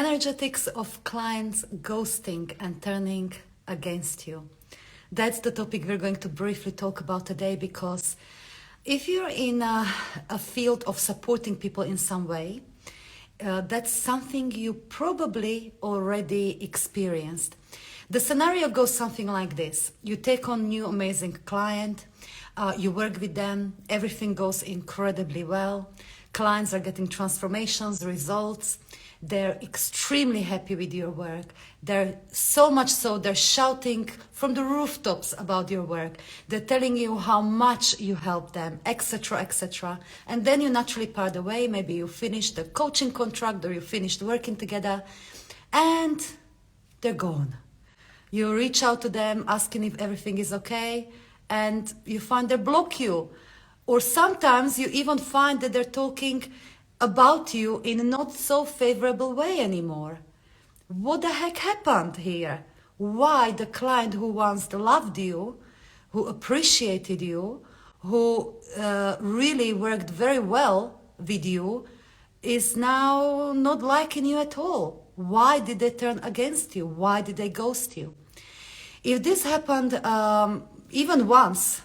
Energetics of clients ghosting and turning against you. That's the topic we're going to briefly talk about today, because if you're in a field of supporting people in some way, that's something you probably already experienced. The scenario goes something like this. You take on new amazing client, you work with them, everything goes incredibly well. Clients are getting transformations, results. They're extremely happy with your work. They're so much so, they're shouting from the rooftops about your work. They're telling you how much you help them, etc., etc. And then you naturally part away. Maybe you finish the coaching contract or you finished working together and they're gone. You reach out to them asking if everything is okay, and you find they block you. Or sometimes you even find that they're talking about you in a not so favorable way anymore. What the heck happened here? Why the client who once loved you, who appreciated you, who really worked very well with you, is now not liking you at all? Why did they turn against you? Why did they ghost you? If this happened even once,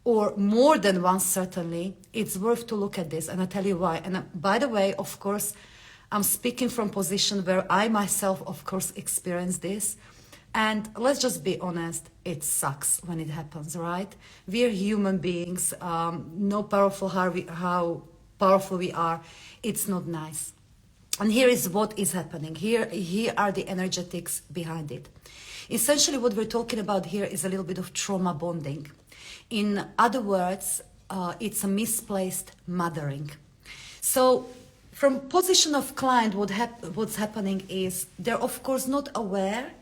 or more than once certainly, it's worth to look at this, and I'll tell you why. And by the way, of course, I'm speaking from a position where I myself, of course, experienced this. And let's just be honest, it sucks when it happens, right? We're human beings, no powerful how powerful we are, it's not nice. And here is what is happening. Here are the energetics behind it. Essentially, what we're talking about here is a little bit of trauma bonding. In other words, it's a misplaced mothering. So from position of client, what's happening is they're of course not aware,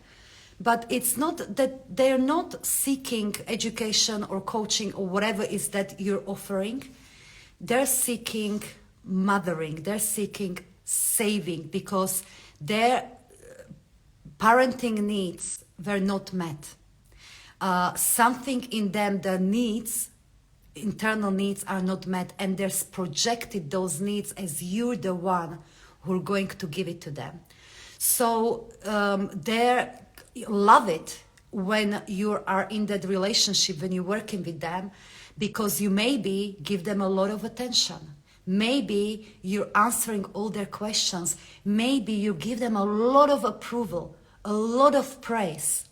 but it's not that they're not seeking education or coaching or whatever is that you're offering. They're seeking mothering, they're seeking saving, because their parenting needs were not met. Something in them, the needs, internal needs are not met, and there's projected those needs as you're the one who are going to give it to them. So they love it when you are in that relationship, when you're working with them, because you maybe give them a lot of attention. Maybe you're answering all their questions. Maybe you give them a lot of approval, a lot of praise.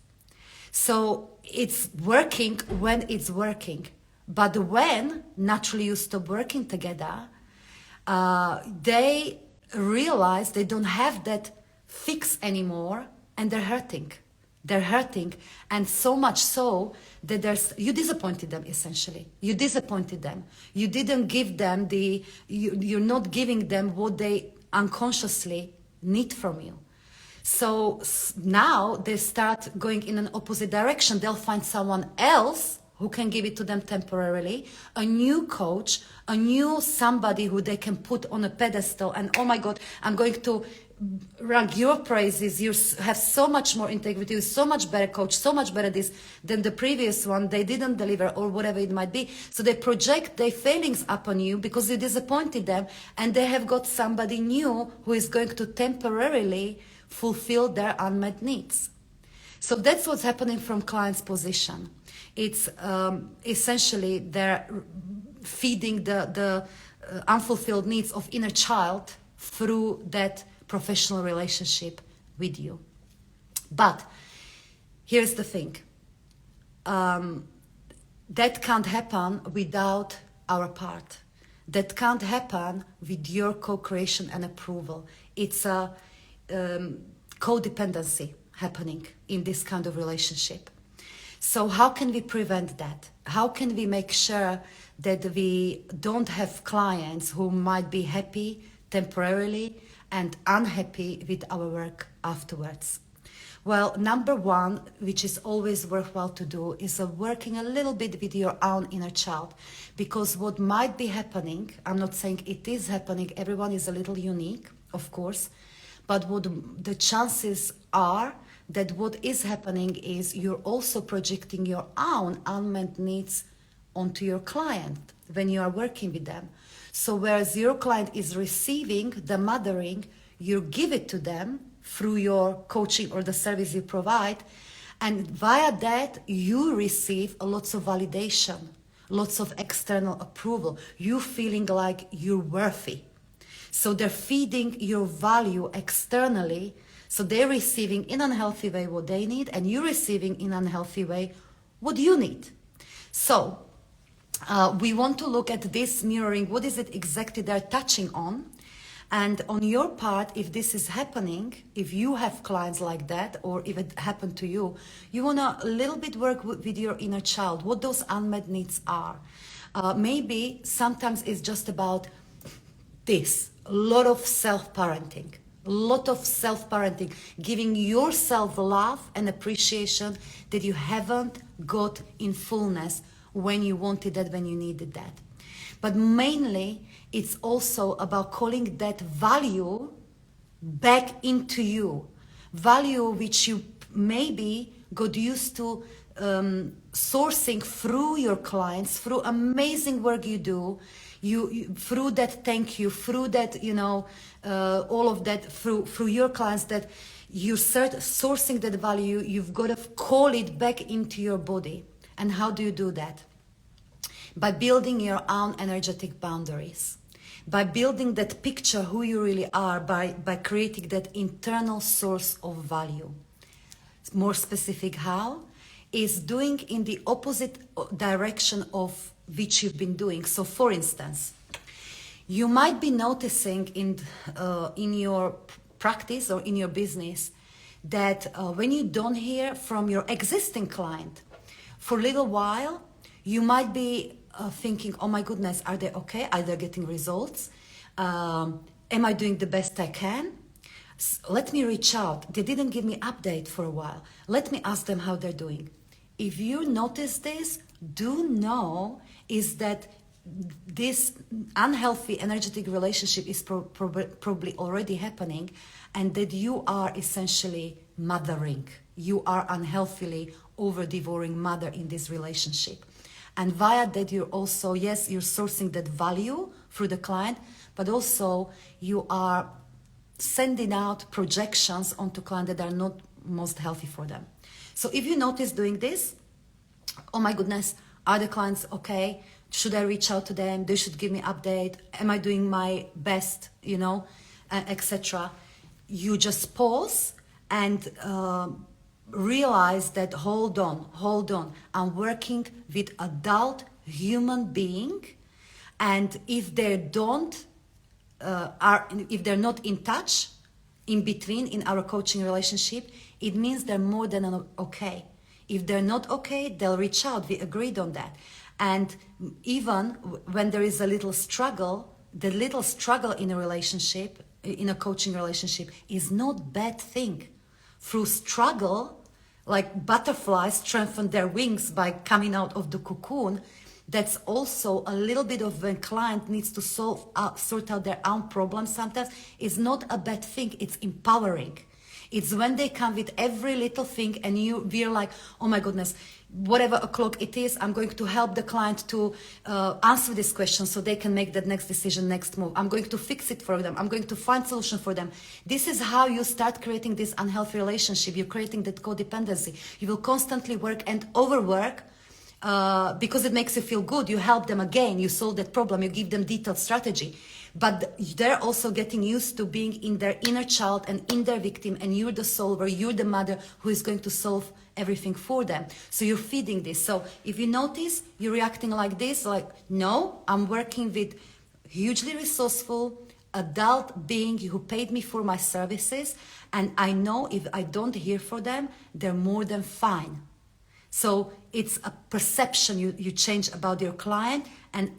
So it's working when it's working. But when naturally you stop working together, they realize they don't have that fix anymore, and they're hurting. They're hurting, and so much so that you disappointed them essentially. You disappointed them. You didn't give them you're not giving them what they unconsciously need from you. So now they start going in an opposite direction. They'll find someone else who can give it to them temporarily, a new coach, a new somebody who they can put on a pedestal, and oh my God, I'm going to rank your praises. You have so much more integrity, so much better coach, so much better this than the previous one. They didn't deliver, or whatever it might be. So they project their failings upon you because you disappointed them, and they have got somebody new who is going to temporarily fulfill their unmet needs. So that's what's happening from client's position. It's essentially they're feeding the unfulfilled needs of inner child through that professional relationship with you. But here's the thing. That can't happen without our part. That can't happen with your co-creation and approval. It's a codependency happening in this kind of relationship. So how can we prevent that? How can we make sure that we don't have clients who might be happy temporarily and unhappy with our work afterwards? Well, number one, which is always worthwhile to do, is working a little bit with your own inner child. Because what might be happening, I'm not saying it is happening, everyone is a little unique, of course, but what the chances are that what is happening is you're also projecting your own unmet needs onto your client when you are working with them. So whereas your client is receiving the mothering, you give it to them through your coaching or the service you provide, and via that you receive lots of validation, lots of external approval, you feeling like you're worthy. So they're feeding your value externally, so they're receiving in an unhealthy way what they need, and you're receiving in an unhealthy way what you need. So we want to look at this mirroring, what is it exactly they're touching on. And on your part, if this is happening, if you have clients like that, or if it happened to you, you want to a little bit work with your inner child, what those unmet needs are. Maybe sometimes it's just about this, a lot of self-parenting, giving yourself love and appreciation that you haven't got in fullness when you wanted that, when you needed that. But mainly, it's also about calling that value back into you. Value which you maybe got used to sourcing through your clients, through amazing work you do, you through that thank you, through that, all of that, through your clients, that you start sourcing that value, you've got to call it back into your body. And how do you do that? By building your own energetic boundaries, by building that picture who you really are, by creating that internal source of value. More specific how? Is doing in the opposite direction of which you've been doing. So for instance, you might be noticing in your practice or in your business that when you don't hear from your existing client for a little while, you might be thinking, oh my goodness, are they okay? Are they getting results? Am I doing the best I can? Let me reach out. They didn't give me update for a while. Let me ask them how they're doing. If you notice this, do know is that this unhealthy energetic relationship is probably already happening, and that you are essentially mothering. You are unhealthily over-devouring mother in this relationship. And via that, you're also, yes, you're sourcing that value through the client, but also you are sending out projections onto clients that are not most healthy for them. So if you notice doing this, oh my goodness, are the clients okay? Should I reach out to them? They should give me update. Am I doing my best, etc. You just pause and realize that, hold on, I'm working with adult human being, and if they don't if they're not in touch in between in our coaching relationship, it means they're more than okay. If they're not okay, they'll reach out. We agreed on that. And even when there is a little struggle, the little struggle in a relationship, in a coaching relationship, is not bad thing. Through struggle, like butterflies strengthen their wings by coming out of the cocoon, that's also a little bit of when client needs to sort out their own problems sometimes. It's not a bad thing, it's empowering. It's when they come with every little thing and we're like, oh my goodness, whatever o'clock it is, I'm going to help the client to answer this question so they can make that next decision, next move. I'm going to fix it for them. I'm going to find solution for them. This is how you start creating this unhealthy relationship. You're creating that codependency. You will constantly work and overwork because it makes you feel good. You help them again. You solve that problem. You give them detailed strategy. But they're also getting used to being in their inner child and in their victim, and you're the solver, you're the mother who is going to solve everything for them. So you're feeding this. So if you notice you're reacting like this, like, no, I'm working with hugely resourceful adult being who paid me for my services, and I know if I don't hear from them, they're more than fine. So it's a perception you change about your client, and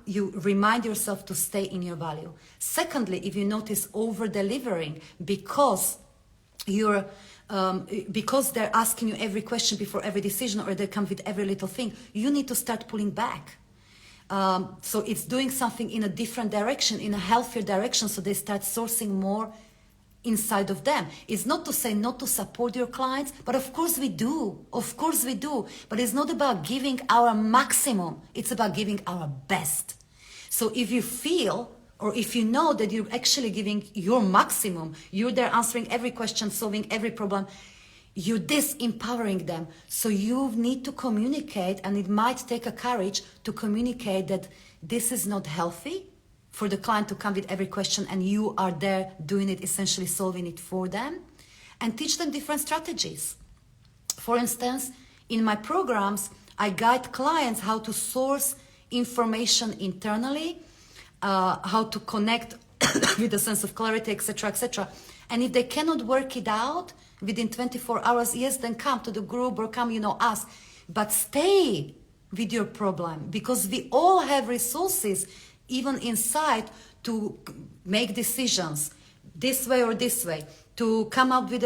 you remind yourself to stay in your value. Secondly, if you notice over-delivering because because they're asking you every question before every decision, or they come with every little thing, you need to start pulling back. So it's doing something in a different direction, in a healthier direction, so they start sourcing more inside of them. It's not to say not to support your clients, but of course we do. But it's not about giving our maximum. It's about giving our best. So if you feel or if you know that you're actually giving your maximum, you're there answering every question, solving every problem, you're disempowering them. So you need to communicate, and it might take a courage to communicate that this is not healthy for the client to come with every question and you are there doing it, essentially solving it for them, and teach them different strategies. For instance, in my programs, I guide clients how to source information internally, how to connect with a sense of clarity, etc., etc. And if they cannot work it out within 24 hours, yes, then come to the group or come, ask. But stay with your problem, because we all have resources, even inside, to make decisions this way or this way, to come up with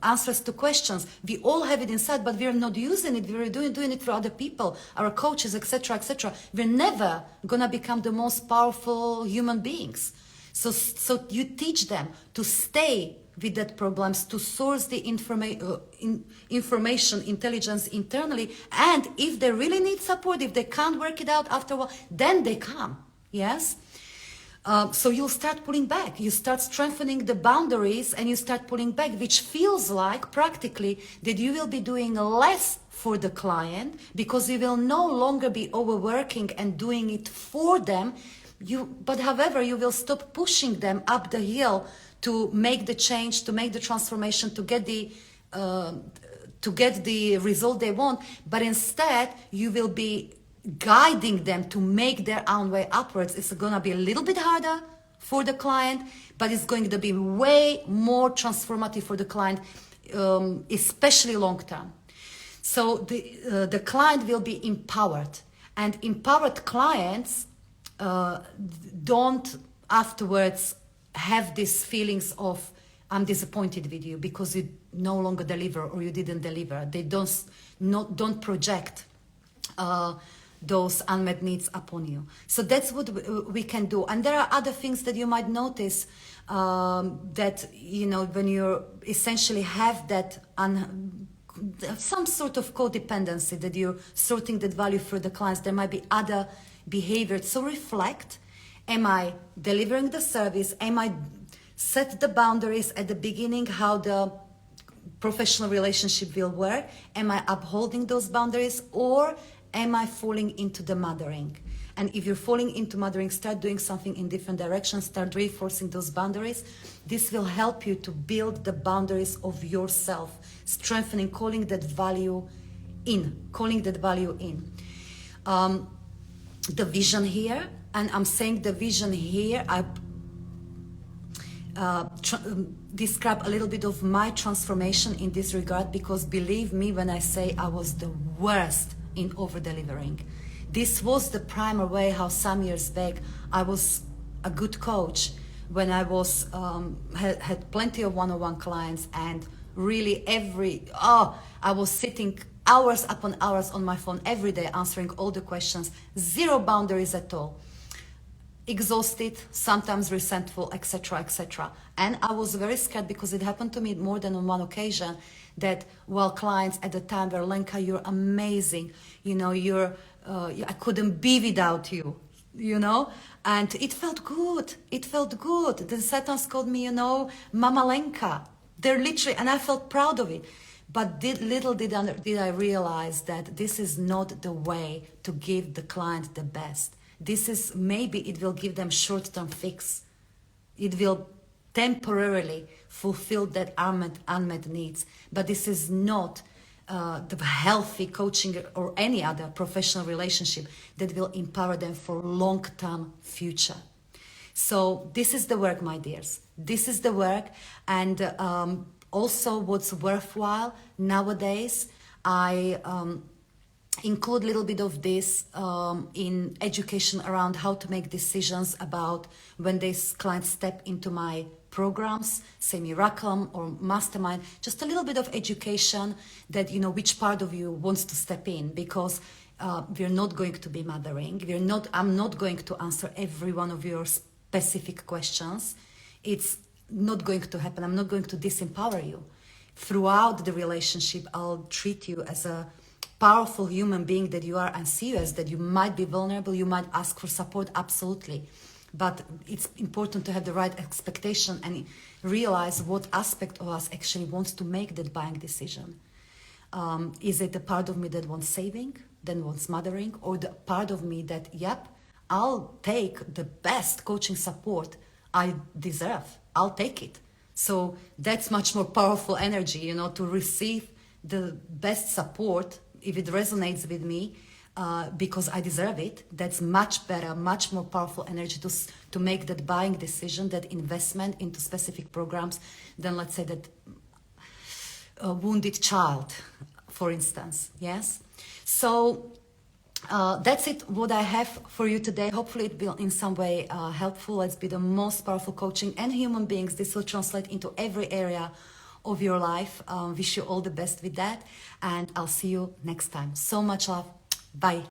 answers to questions. We all have it inside, but we're not using it. We're doing it for other people, our coaches, etc., etc. We're never gonna become the most powerful human beings. So you teach them to stay with that problems, to source the information, intelligence internally, and if they really need support, if they can't work it out after a while, then they come. Yes. So you'll start pulling back, you start strengthening the boundaries, and you start pulling back, which feels like practically that you will be doing less for the client, because you will no longer be overworking and doing it for them. But however, you will stop pushing them up the hill to make the change, to make the transformation, to get the result they want. But instead, you will be guiding them to make their own way upwards. It's going to be a little bit harder for the client, but it's going to be way more transformative for the client, especially long term. So the client will be empowered, and empowered clients don't afterwards have these feelings of, I'm disappointed with you because you no longer deliver or you didn't deliver. They don't project those unmet needs upon you. So that's what we can do. And there are other things that you might notice, that, when you essentially have that some sort of codependency, that you're sorting that value for the clients, there might be other behaviors. So reflect, am I delivering the service? Am I set the boundaries at the beginning, how the professional relationship will work? Am I upholding those boundaries, or am I falling into the mothering? And if you're falling into mothering, start doing something in different directions, start reinforcing those boundaries. This will help you to build the boundaries of yourself, strengthening, calling that value in. The vision here, and I'm saying the vision here, I describe a little bit of my transformation in this regard, because believe me when I say I was the worst in over-delivering. This was the primal way how some years back I was a good coach when I was had plenty of one-on-one clients, and really I was sitting hours upon hours on my phone every day answering all the questions, zero boundaries at all, exhausted, sometimes resentful, etc., etc. And I was very scared, because it happened to me more than on one occasion, that clients at the time were, Lenka, you're amazing, I couldn't be without you, and it felt good. The Satans called me, Mama Lenka. They're literally, and I felt proud of it. But little did I realize that this is not the way to give the client the best. This is, maybe it will give them short-term fix. It will temporarily fulfill that unmet needs. But this is not the healthy coaching or any other professional relationship that will empower them for long-term future. So this is the work, my dears. This is the work. And also what's worthwhile nowadays, I include a little bit of this in education around how to make decisions about when these clients step into my programs, say Miraculum or Mastermind, just a little bit of education that, which part of you wants to step in, because we're not going to be mothering. I'm not going to answer every one of your specific questions. It's not going to happen. I'm not going to disempower you. Throughout the relationship, I'll treat you as a powerful human being that you are, and see you as that. You might be vulnerable, you might ask for support, absolutely. but it's important to have the right expectation and realize what aspect of us actually wants to make that buying decision. Is it the part of me that wants saving, then wants mothering, or the part of me that, yep, I'll take the best coaching support I deserve. I'll take it. So that's much more powerful energy, you know, to receive the best support if it resonates with me, because I deserve it. That's much better, much more powerful energy to make that buying decision, that investment into specific programs, than, let's say, that wounded child, for instance. Yes. So that's it, what I have for you today. Hopefully it will in some way helpful. Let's be the most powerful coaching and human beings. This will translate into every area of your life. Wish you all the best with that, and I'll see you next time. So much love. Bye.